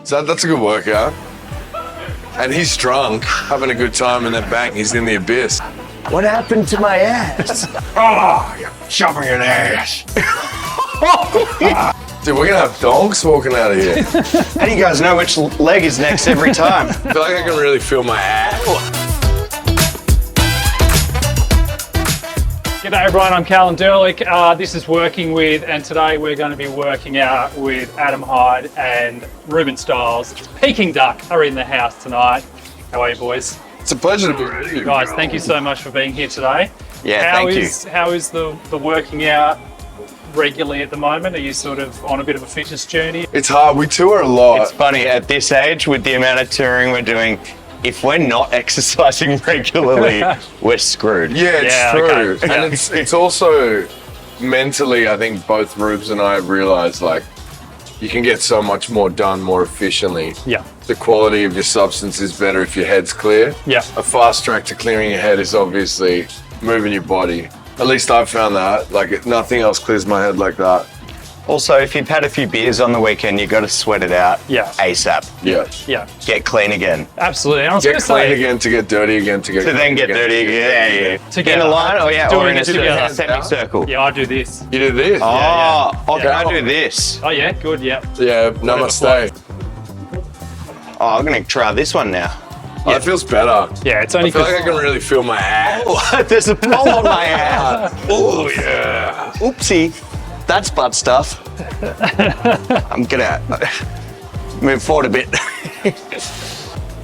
So that's a good workout. And he's drunk, having a good time, and then bang, he's in the abyss. What happened to my ass? Oh, you're shoving an ass. Dude, we're gonna have dogs walking out of here. How do you guys know which leg is next every time? I feel like I can really feel my ass. G'day everyone, I'm Callum Derlick. This is Working With, and today we're going to be working out with Adam Hyde and Reuben Styles. Peking Duk are in the house tonight. How are you, boys? It's a pleasure to be with you. Guys, thank you so much for being here today. Yeah, thank you. How is the working out regularly at the moment? Are you sort of on a bit of a fitness journey? It's hard, we tour a lot. It's funny, at this age, with the amount of touring we're doing, if we're not exercising regularly, we're screwed. Yeah, it's Yeah, true. okay. And it's also mentally, I think both Rubes and I have realized, like, you can get so much more done more efficiently. Yeah. The quality of your substance is better if your head's clear. Yeah. A fast track to clearing your head is obviously moving your body. At least I've found that. Like, nothing else clears my head like that. Also, if you've had a few beers on the weekend, you've got to sweat it out ASAP. Yeah. Yeah, Get clean again. absolutely. And I was Get going to clean say, again to get dirty again to get To then get dirty again. Yeah. Together. In a line? Oh, yeah. Or Doing in a it together. semicircle. yeah, I do this. You do this? Oh, can Yeah. I do this? Oh yeah, good, yeah. Yeah, namaste. Oh, I'm going to try this one now. Oh, it feels better. Yeah, it's I only feel like I because can really feel my ass. Oh, there's a pole on my ass. Oh, yeah. Oopsie. That's butt stuff. I'm gonna move forward a bit.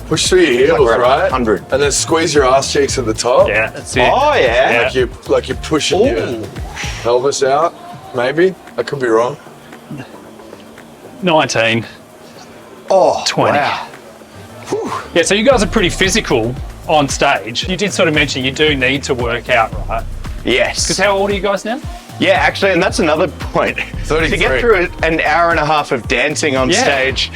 Push through your heels, Like right? 100. And then squeeze your ass cheeks at the top. yeah, that's it. Oh, yeah. Like you're pushing your pelvis out, maybe. I could be wrong. 19. Oh, 20. wow. Yeah, so you guys are pretty physical on stage. You did sort of mention you do need to work out, right? Yes. Because how old are you guys now? Yeah, actually, and that's another point. 33. To get through an hour and a half of dancing on stage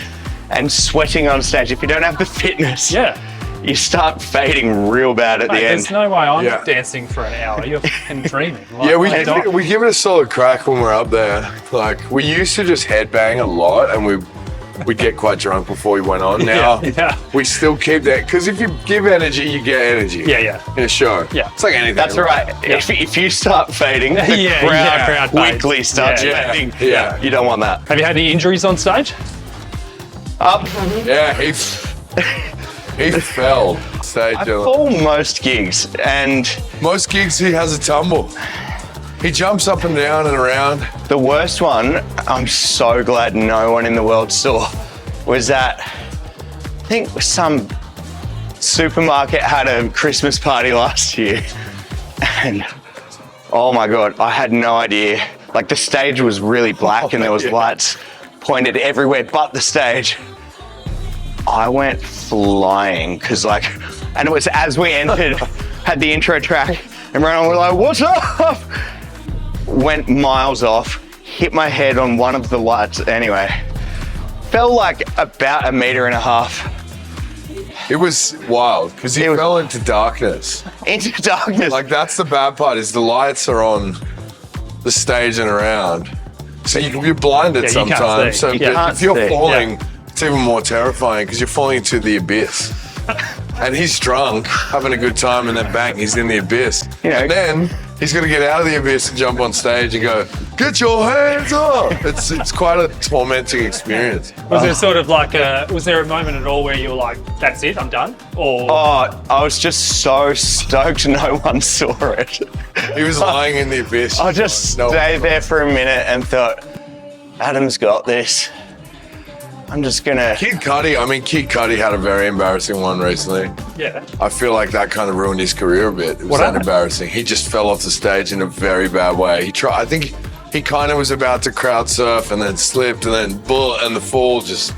and sweating on stage, if you don't have the fitness, Yeah. you start fading real bad at Mate, the end. there's no way I'm Yeah. dancing for an hour. You're fucking dreaming. Like, Yeah, like, we give it a solid crack when we're up there. Like, we used to just headbang a lot and we'd get quite drunk before we went on. Now, yeah. we still keep that, because if you give energy, you get energy. Yeah. In a show. Yeah. It's like anything. That's right. If you start fading, the crowd fades. quickly starts Yeah. fading. Yeah. You don't want that. Have you had any injuries on stage? Up. Yeah, he fell. Stage. I fall most gigs, and Most gigs, he has a tumble. He jumps up and down and around. the worst one, I'm so glad no one in the world saw, was that I think some supermarket had a Christmas party last year, and oh my God, I had no idea. Like, the stage was really black and there was lights pointed everywhere but the stage. I went flying because, like, and it was as we entered, had the intro track, and everyone were like, "What's up?" Went miles off, hit my head on one of the lights. Anyway, fell like about 1.5 meters It was wild because he fell into darkness. into darkness. Like, that's the bad part, is the lights are on the stage and around. So you're blinded Yeah, you can't sometimes. see. So You can't if you're see. falling, it's even more terrifying because you're falling into the abyss. And he's drunk, having a good time, and then bang, he's in the abyss. You know- And then he's got to get out of the abyss and jump on stage and go, "Get your hands up!" It's quite a tormenting experience. Was there sort of like was there a moment at all where you were like, that's it, I'm done? Or Oh, I was just so stoked no one saw it. He was lying in the abyss. I just No. stayed there for a minute and thought, Adam's got this. I'm just gonna. Kid Cudi had a very embarrassing one recently. yeah. I feel like that kind of ruined his career a bit. It was What that happened? embarrassing. He just fell off the stage in a very bad way. I think he kind of was about to crowd surf and then slipped and then and the fall just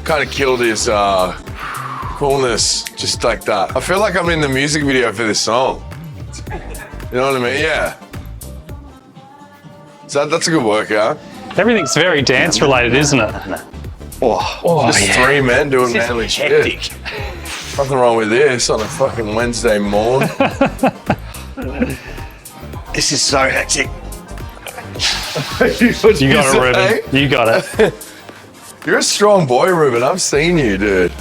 kind of killed his coolness, just like that. I feel like I'm in the music video for this song. You know what I mean? Yeah. So that's a good workout. Everything's very dance related, isn't it? Just three men doing This is manly shit. hectic. Nothing wrong with this on a fucking Wednesday morn. This is so hectic. You got it, Reuben. You got it. You're a strong boy, Reuben. I've seen you, dude.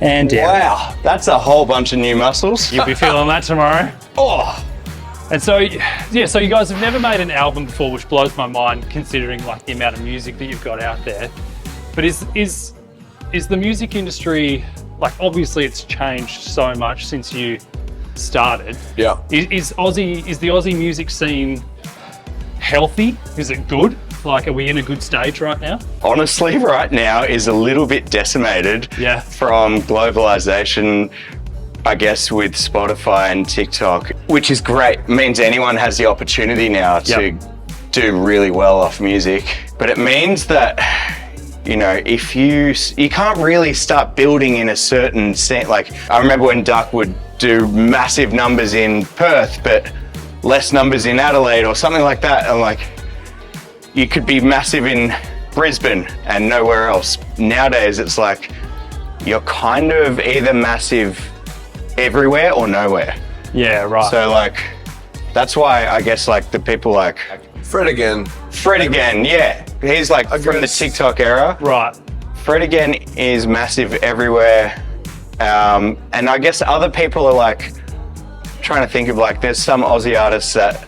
And down. Wow, that's a whole bunch of new muscles. You'll be feeling that tomorrow. Oh, And so, yeah, so you guys have never made an album before, which blows my mind considering like the amount of music that you've got out there. But is the music industry, like obviously it's changed so much since you started. Yeah. Is the Aussie music scene healthy? Is it good? Like, are we in a good stage right now? honestly, right now is a little bit decimated Yeah. from globalization, I guess, with Spotify and TikTok, which is great. It means anyone has the opportunity now to do really well off music. But it means that, you know, if you can't really start building in a certain sense. Like, I remember when Duck would do massive numbers in Perth, but less numbers in Adelaide or something like that. And like, you could be massive in Brisbane and nowhere else. Nowadays, it's like, you're kind of either massive everywhere or nowhere. Yeah, right. So like, that's why I guess like the people like Fred again. Fred again, yeah. He's like from the guess. TikTok era. right. Fred again is massive everywhere. And I guess other people are like, trying to think of like, there's some Aussie artists that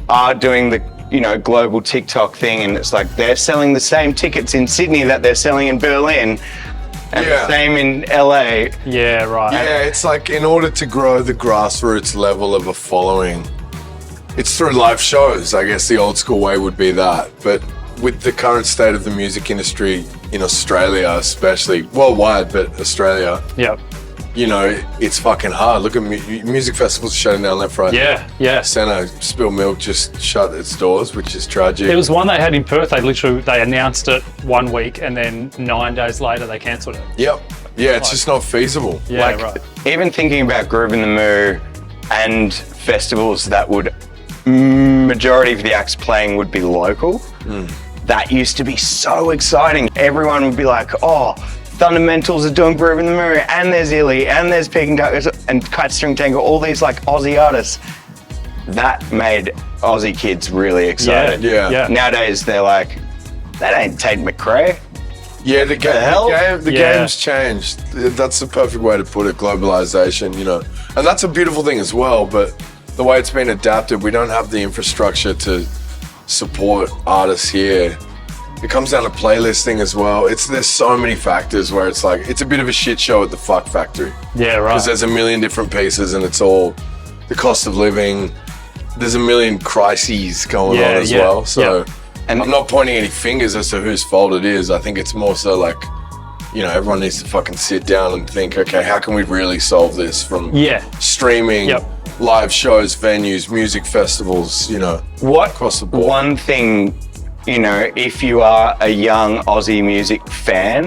are doing the, you know, global TikTok thing, and it's like they're selling the same tickets in Sydney that they're selling in Berlin, and Yeah. the same in LA. Yeah, right. Yeah, it's like in order to grow the grassroots level of a following, it's through live shows. I guess the old school way would be that. But with the current state of the music industry in Australia, especially worldwide, but Australia, Yep. you know, it's fucking hard. Look at music festivals shutting down left, right, Yeah. Center. Spill Milk just shut its doors, which is tragic. There was one they had in Perth. They announced it 1 week, and then 9 days later they cancelled it. Yep. Yeah, it's just not feasible. Yeah, Like, right. even thinking about Groove in the Moo and festivals that would, majority of the acts playing would be local, that used to be so exciting. Everyone would be like, oh, Fundamentals are doing Groove in the Moo, and there's Illy, and there's Peking Duk, and Kite String Tango, all these like Aussie artists. That made Aussie kids really excited. Yeah. Nowadays, they're like, that ain't Tate McRae. Yeah, the hell? game's changed. That's the perfect way to put it, globalization, you know. And that's a beautiful thing as well, but the way it's been adapted, we don't have the infrastructure to support artists here. It comes down to playlisting as well. There's so many factors where it's like, it's a bit of a shit show at the fuck factory. Yeah, right. Because there's a million different pieces and it's all the cost of living. There's a million crises going on as well. So And I'm not pointing any fingers as to whose fault it is. I think it's more so like, you know, everyone needs to fucking sit down and think, okay, how can we really solve this from streaming, live shows, venues, music festivals, you know, across the board. One thing, you know, if you are a young Aussie music fan,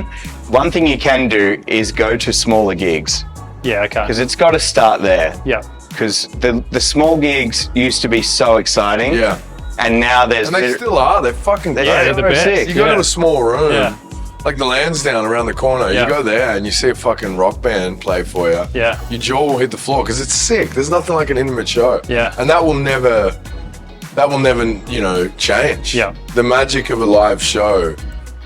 one thing you can do is go to smaller gigs. Yeah, okay. Because it's got to start there. Yeah. Because the small gigs used to be so exciting. Yeah. And now there's... And they still are. They're fucking great. they're the best. sick. You go to a small room, Yeah. like the Lansdowne around the corner, Yeah. you go there and you see a fucking rock band play for you. Yeah. Your jaw will hit the floor because it's sick. There's nothing like an intimate show. Yeah. And that will never, you know, change. Yeah. The magic of a live show,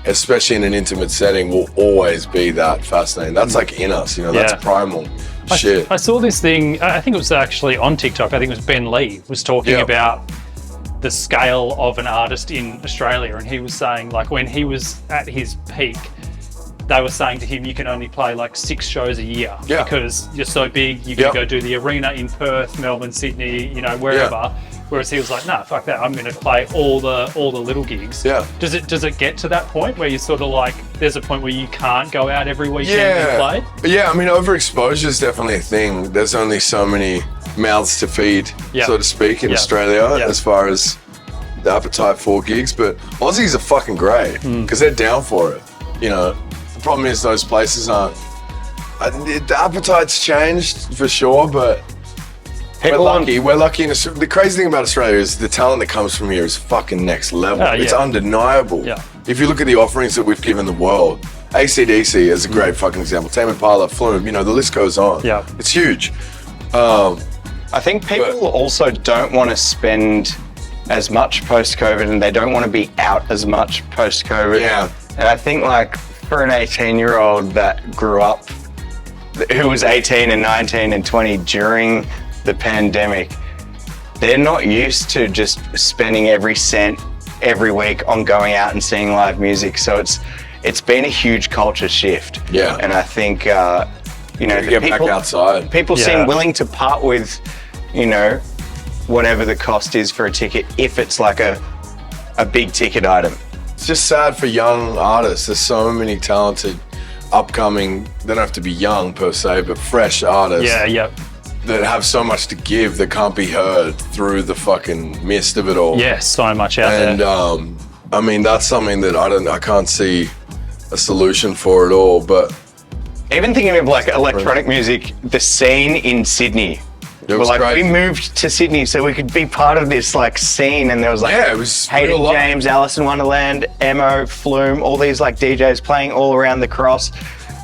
especially in an intimate setting, will always be that fascinating. That's like in us, you know, that's Yeah. primal shit. I saw this thing, I think it was actually on TikTok, I think it was Ben Lee was talking about the scale of an artist in Australia, and he was saying like when he was at his peak, they were saying to him, you can only play like 6 shows a year because you're so big, you can go do the arena in Perth, Melbourne, Sydney, you know, wherever. Whereas he was like, nah, fuck that, I'm going to play all the little gigs. Yeah. Does it get to that point where you sort of like, there's a point where you can't go out every weekend and play? Yeah, I mean, overexposure is definitely a thing. There's only so many mouths to feed, so to speak, in Australia as far as the appetite for gigs. But Aussies are fucking great because they're down for it. You know, the problem is those places aren't. The appetite's changed for sure, but we're lucky. We're lucky. The crazy thing about Australia is the talent that comes from here is fucking next level. It's undeniable. Yeah. If you look at the offerings that we've given the world, AC/DC is a great fucking example. Tame Impala, Flume, you know, the list goes on. Yeah. It's huge. I think people also don't want to spend as much post-COVID, and they don't want to be out as much post-COVID. Yeah. And I think like for an 18-year-old that grew up, who was 18 and 19 and 20 during the pandemic, they're not used to just spending every cent every week on going out and seeing live music. So it's been a huge culture shift. Yeah. And I think, you know, Get back outside. people Yeah. seem willing to part with, you know, whatever the cost is for a ticket if it's like a big ticket item. It's just sad for young artists. There's so many talented, upcoming, they don't have to be young per se, but fresh artists Yeah. that have so much to give that can't be heard through the fucking mist of it all. Yeah, so much out And there. I mean, that's something that I can't see a solution for at all. But Even thinking of like electronic music, the scene in Sydney. It was Well, like great. we moved to Sydney so we could be part of this like scene, and there was like Yeah, it was Hyde real and life. James, Alice in Wonderland, Emo, Flume, all these like DJs playing all around the cross,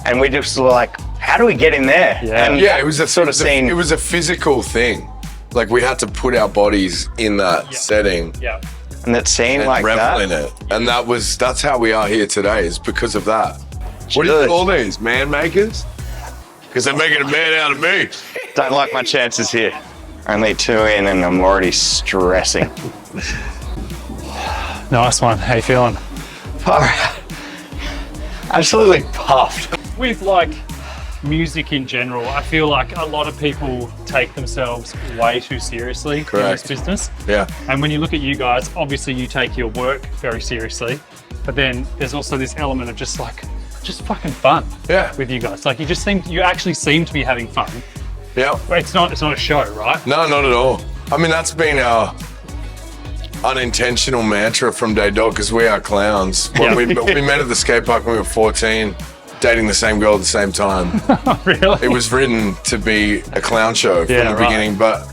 and we just were like, how do we get in there? Yeah. And yeah, it was a sort of scene. It was a physical thing. Like we had to put our bodies in that setting Yeah. and that scene and like revel that. in it. And that's how we are here today, is because of that. What do you Good. call these? Man makers? Because they're making a man out of me. Don't like my chances here. Only 2 in and I'm already stressing. Nice one. How you feeling? Absolutely puffed. With like music in general, I feel like a lot of people take themselves way too seriously Correct. in this business. Yeah. And when you look at you guys, obviously you take your work very seriously, but then there's also this element of just fucking fun. Yeah. With you guys, like you actually seem to be having fun. Yeah. It's not a show, right? No, not at all. I mean, that's been our unintentional mantra from day dot, because we are clowns. When we met at the skate park when we were 14, dating the same girl at the same time. Really? It was written to be a clown show from Yeah, the right. beginning, but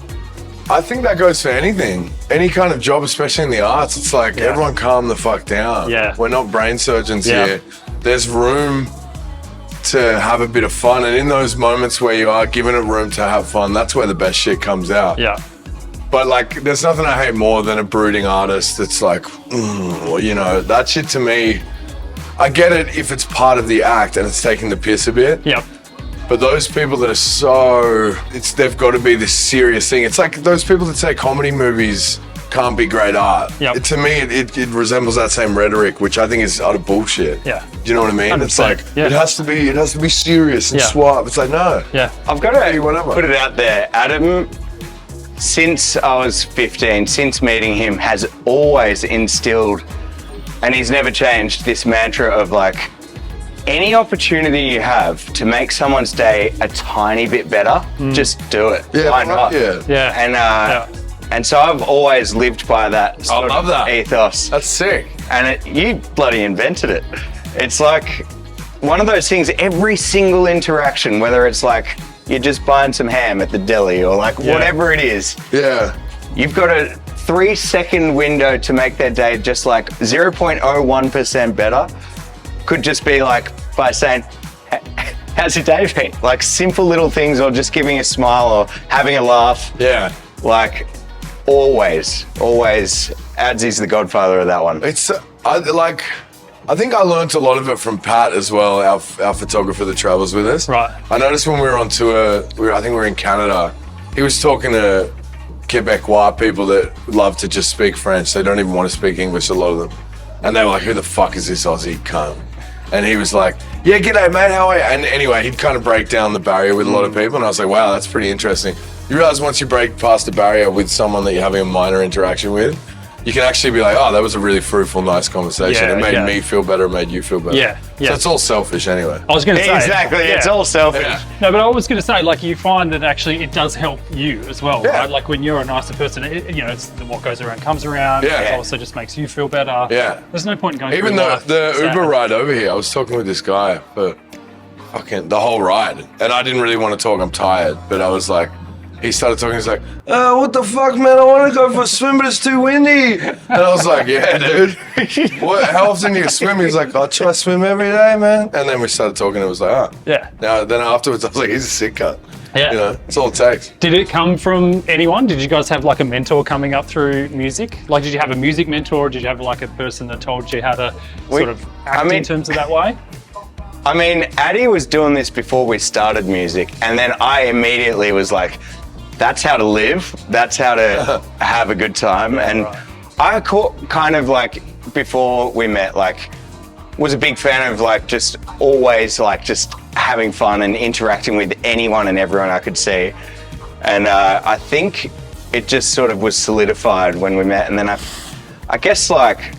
I think that goes for anything. Any kind of job, especially in the arts, it's like, everyone calm the fuck down. Yeah. We're not brain surgeons Yeah. here. There's room to have a bit of fun, and in those moments where you are given a room to have fun, that's where the best shit comes out. Yeah. But like, there's nothing I hate more than a brooding artist that's like, you know, that shit to me, I get it if it's part of the act and it's taking the piss a bit. Yep. But those people that are they've got to be this serious thing. It's like those people that say comedy movies can't be great art. Yep. To me, it resembles that same rhetoric, which I think is utter bullshit. Yeah. Do you know what I mean? It's 100%. like, Yeah. it has to be serious and Yeah. suave. It's like, no. Yeah. I've got to Hey, whatever. put it out there. Adam, since I was 15, since meeting him, has always instilled, and he's never changed, this mantra of like, any opportunity you have to make someone's day a tiny bit better, just do it. Yeah, Why not? yeah. Yeah. And so I've always lived by that sort love of that. ethos. That's sick. And you bloody invented it. It's like one of those things, every single interaction, whether it's like you're just buying some ham at the deli or like whatever it is, Yeah. you've got a 3-second window to make their day just like 0.01% better. Could just be like by saying, how's your day been? Like simple little things, or just giving a smile or having a laugh. Yeah. Like always, Adsy's the godfather of that one. It's I think I learned a lot of it from Pat as well, our photographer that travels with us. Right. I noticed when we were on tour, I think we were in Canada, he was talking to Quebecois people that love to just speak French. They don't even want to speak English, a lot of them. And they were like, who the fuck is this Aussie cunt? And he was like, yeah, g'day mate, how are you? And anyway, he'd kind of break down the barrier with a lot of people, and I was like, wow, that's pretty interesting. You realize once you break past the barrier with someone that you're having a minor interaction with, you can actually be like, oh, that was a really fruitful, nice conversation. Yeah, It made yeah. me feel better, it made you feel better. Yeah, yeah. So it's all selfish anyway. I was going to say Exactly, it's all selfish. Yeah. No, but I was going to say, like, you find that actually it does help you as well, Yeah. right? Like when you're a nicer person, it's what goes around comes around. Yeah. It also just makes you feel better. Yeah. There's no point in going. Even through though life the sad. Uber ride over here, I was talking with this guy for fucking the whole ride. And I didn't really want to talk, I'm tired. But I was like, he started talking, he's like, what the fuck, man? I want to go for a swim, but it's too windy. And I was like, yeah, dude. How often do you swim? He's like, I try to swim every day, man. And then we started talking, it was like, oh. Yeah. Now, then afterwards, I was like, he's a sick cut. Yeah. You know, that's all it takes. Did it come from anyone? Did you guys have like a mentor coming up through music? Like, did you have a music mentor? Or did you have like a person that told you how to sort of act in terms of that way? I mean, Addie was doing this before we started music, and then I immediately was like, that's how to live, that's how to have a good time. And I kind of like, before we met, like, was a big fan of like just always like just having fun and interacting with anyone and everyone I could see. And I think it just sort of was solidified when we met. And then I guess like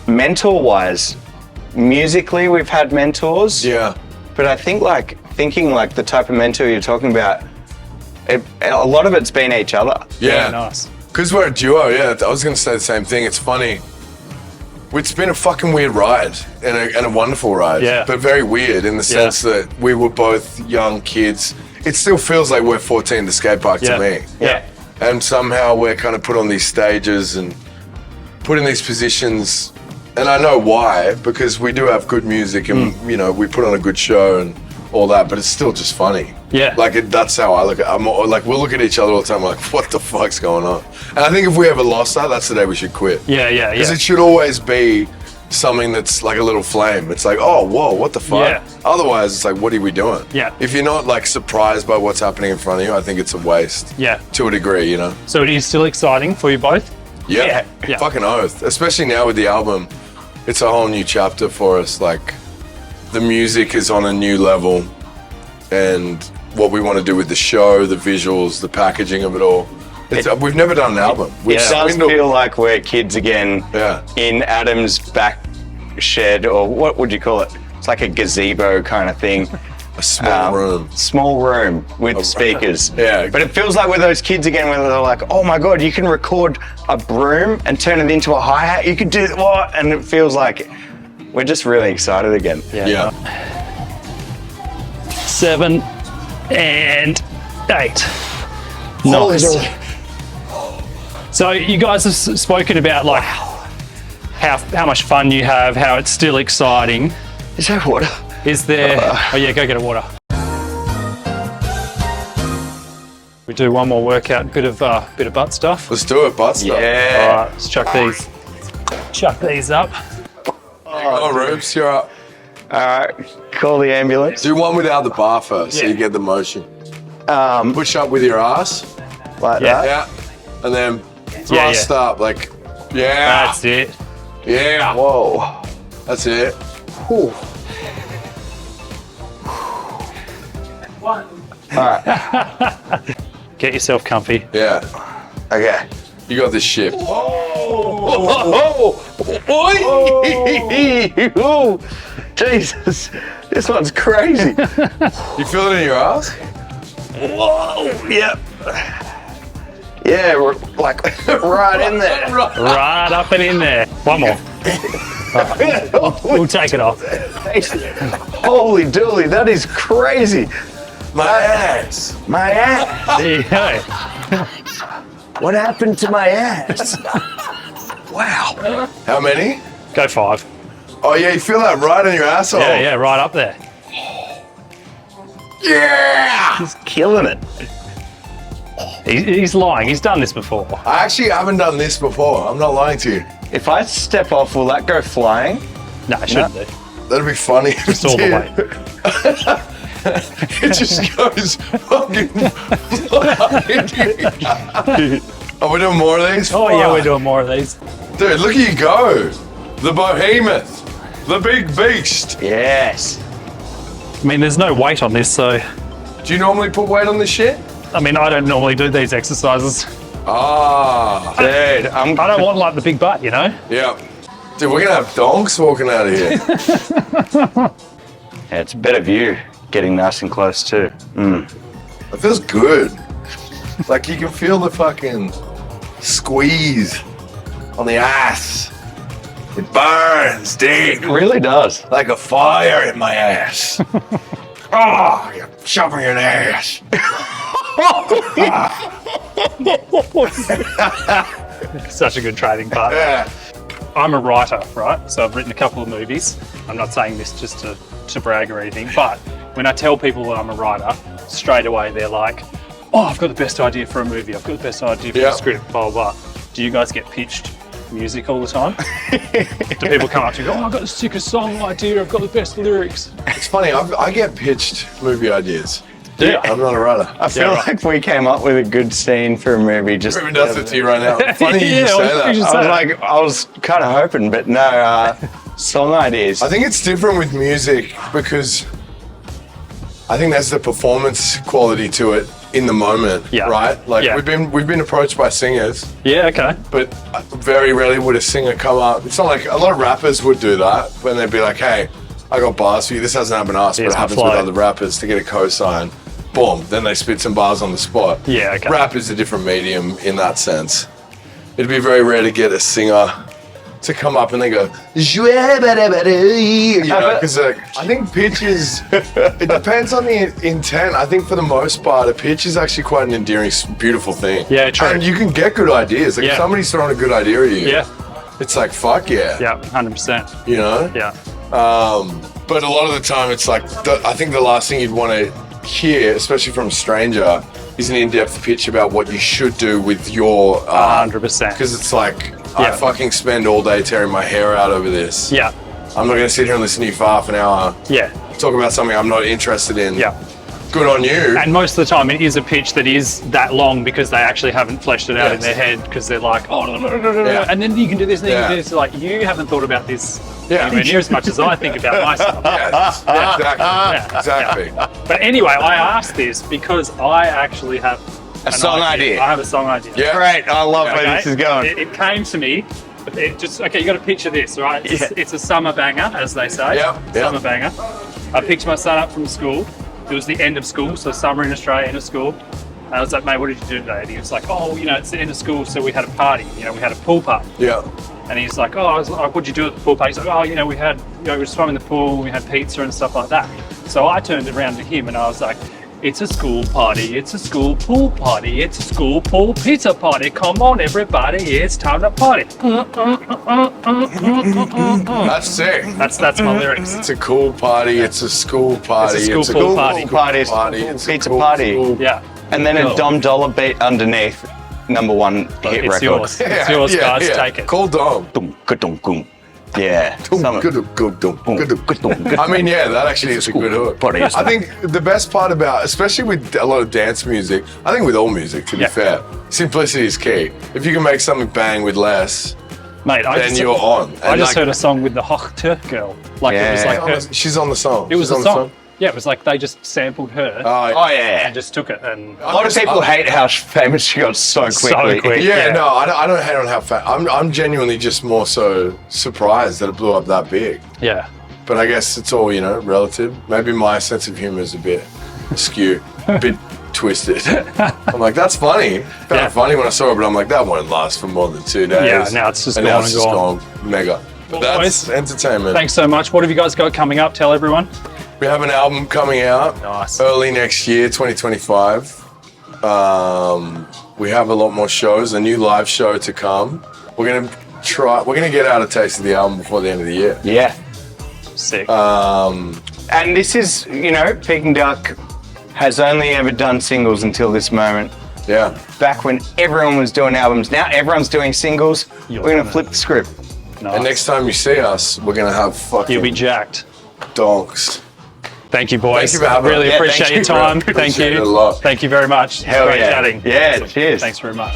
mentor-wise, musically we've had mentors. Yeah. But I think like thinking like the type of mentor you're talking about, a lot of it's been each other. Yeah. Nice. Because we're a duo, yeah. I was going to say the same thing. It's funny. It's been a fucking weird ride and a wonderful ride. Yeah. But very weird in the sense that we were both young kids. It still feels like we're 14 at the skate park to me. Yeah. And somehow we're kind of put on these stages and put in these positions. And I know why, because we do have good music and, you know, we put on a good show and all that, but it's still just funny. Yeah. Like, that's how I look at it. Like, we'll look at each other all the time, like, what the fuck's going on? And I think if we ever lost that, that's the day we should quit. Yeah. Because it should always be something that's like a little flame. It's like, oh, whoa, what the fuck? Yeah. Otherwise, it's like, what are we doing? Yeah. If you're not, like, surprised by what's happening in front of you, I think it's a waste. Yeah. To a degree, you know? So it is still exciting for you both? Yeah. Yeah. Fucking oath. Especially now with the album. It's a whole new chapter for us. Like, the music is on a new level. And what we want to do with the show, the visuals, the packaging of it all. We've never done an album. It does feel like we're kids again in Adam's back shed, or what would you call it? It's like a gazebo kind of thing. A small room. Small room with speakers. Yeah. But it feels like we're those kids again where they're like, oh my God, you can record a broom and turn it into a hi-hat. You could do what? And it feels like we're just really excited again. Yeah. 7 and 8. Nice. So you guys have spoken about like how much fun you have, how it's still exciting. Is there water? Is there? Oh yeah, go get a water. We do one more workout, bit of butt stuff. Let's do it, butt stuff. Yeah. All right, let's chuck these up. Oh, Rubes, you're up. All right, call the ambulance. Do one without the bar first, so you get the motion. Push up with your ass. Like that? Yeah. And then thrust up, like, yeah. That's it. Yeah. Whoa. That's it. Whew. Get yourself comfy. Yeah. Okay. You got this shit. Oh, Jesus, this one's crazy. You feel it in your ass? Whoa, yep. Yeah, we're like right in there. Right up and in there. One more. We'll take it off. Holy dooly, that is crazy. My ass. My ass. There you go. What happened to my ass? Wow. How many? Go 5. Oh yeah, you feel that right in your asshole. Yeah, right up there. Yeah. He's killing it. He's lying. He's done this before. I actually haven't done this before. I'm not lying to you. If I step off, will that go flying? No, it shouldn't do. That'd be funny. If Just it all the did. way. It just goes fucking flying. Are we doing more of these? Oh yeah, we're doing more of these. Dude, look at you go. The behemoth. The big beast. Yes. I mean, there's no weight on this, so... Do you normally put weight on this shit? I mean, I don't normally do these exercises. Ah. Dude, I don't want like the big butt, you know? Yeah. Dude, we're gonna have donks walking out of here. Yeah, it's a better view, getting nice and close too. It feels good. Like you can feel the fucking squeeze on the ass. It burns, It dude. really does. Like a fire in my ass. Oh, you're shoving your ass. Such a good training partner. Yeah. I'm a writer, right? So I've written a couple of movies. I'm not saying this just to brag or anything, but when I tell people that I'm a writer, straight away they're like, oh, I've got the best idea for a movie. I've got the best idea for a script, blah, blah, blah. Do you guys get pitched music all the time? Do people come up to you and go, oh, I've got the sickest song idea. I've got the best lyrics. It's funny, I get pitched movie ideas. Yeah. I'm not a writer. I feel like we came up with a good scene for a movie. Just Reuben does it to you right now. Funny you say that. I was kind of hoping, but no, song ideas. I think it's different with music because I think there's the performance quality to it in the moment, right? Like we've been approached by singers. Yeah, okay. But very rarely would a singer come up. It's not like a lot of rappers would do that when they'd be like, hey, I got bars for you. This hasn't happened to us, but it happens with other rappers to get a cosign. Boom, then they spit some bars on the spot. Yeah, okay. Rap is a different medium in that sense. It'd be very rare to get a singer to come up and they go, because I think pitch is, it depends on the intent. I think for the most part, a pitch is actually quite an endearing, beautiful thing. Yeah, true. And you can get good ideas. Like if somebody's throwing a good idea at you, it's like, fuck yeah. Yeah, 100%. You know? Yeah. But a lot of the time it's like, I think the last thing you'd want to hear, especially from a stranger, is an in-depth pitch about what you should do with your 100%. Because it's like, I fucking spend all day tearing my hair out over this. Yeah. I'm not going to sit here and listen to you for half an hour. Yeah. Talk about something I'm not interested in. Yeah. Good on you. And most of the time it is a pitch that is that long because they actually haven't fleshed it out in their head because they're like, oh, no. And then you can do this, and then you can do this. Like, you haven't thought about this anywhere near as much as I think about my stuff. Exactly. But anyway, I asked this because I actually have a song idea. I have a song idea. Yeah. Great. I love where this is going. It came to me. It just, okay, you got to picture this, right? It's a summer banger, as they say. Summer banger. I picked my son up from school. It was the end of school, so summer in Australia, end of school. And I was like, mate, what did you do today? And he was like, oh, it's the end of school, so we had a party. We had a pool party. Yeah. And he's like, oh, I was like, what'd you do at the pool party? He's like, oh, we had, we swam in the pool, we had pizza and stuff like that. So I turned around to him and I was like, it's a school party, it's a school pool party, it's a school pool pizza party. Come on, everybody, it's time to party. That's sick. That's my lyrics. It's a cool party, it's a school party, it's a school party, it's a pizza party. Yeah. And then a Dom Dollar beat underneath, #1 hit record. Yours. It's yours, guys. Take it. Call Dom. Yeah. I mean, that actually is a good hook. I think the best part about, especially with a lot of dance music, I think with all music, to be fair, simplicity is key. If you can make something bang with less, mate, then you're on. I just heard a song with the Hoch girl. Like it was like she's on the song. It was a song. Yeah, it was like they just sampled her. Oh yeah. And just took it. And a lot of people hate how famous she got so quickly. So quick. Yeah, no, I don't hate on how fast. I'm genuinely just more so surprised that it blew up that big. Yeah. But I guess it's all, relative. Maybe my sense of humor is a bit askew, a bit twisted. I'm like, that's funny. Found it funny when I saw it, but I'm like, that won't last for more than 2 days. Yeah, now it's just and gone now it's just gone mega. But that's entertainment. Thanks so much. What have you guys got coming up? Tell everyone. We have an album coming out early next year, 2025. We have a lot more shows, a new live show to come. We're gonna get out a taste of the album before the end of the year. Yeah. Sick. And this is, Peking Duk has only ever done singles until this moment. Yeah. Back when everyone was doing albums, now everyone's doing singles. We're gonna flip the script. Nice. And next time you see us, we're gonna have fucking You'll be jacked. donks. Thank you, boys. Thank you for having really us. appreciate your time. Thank Appreciate you. it a lot. Thank you very much. Hell Great yeah. chatting. Yeah, Awesome. cheers. Thanks very much.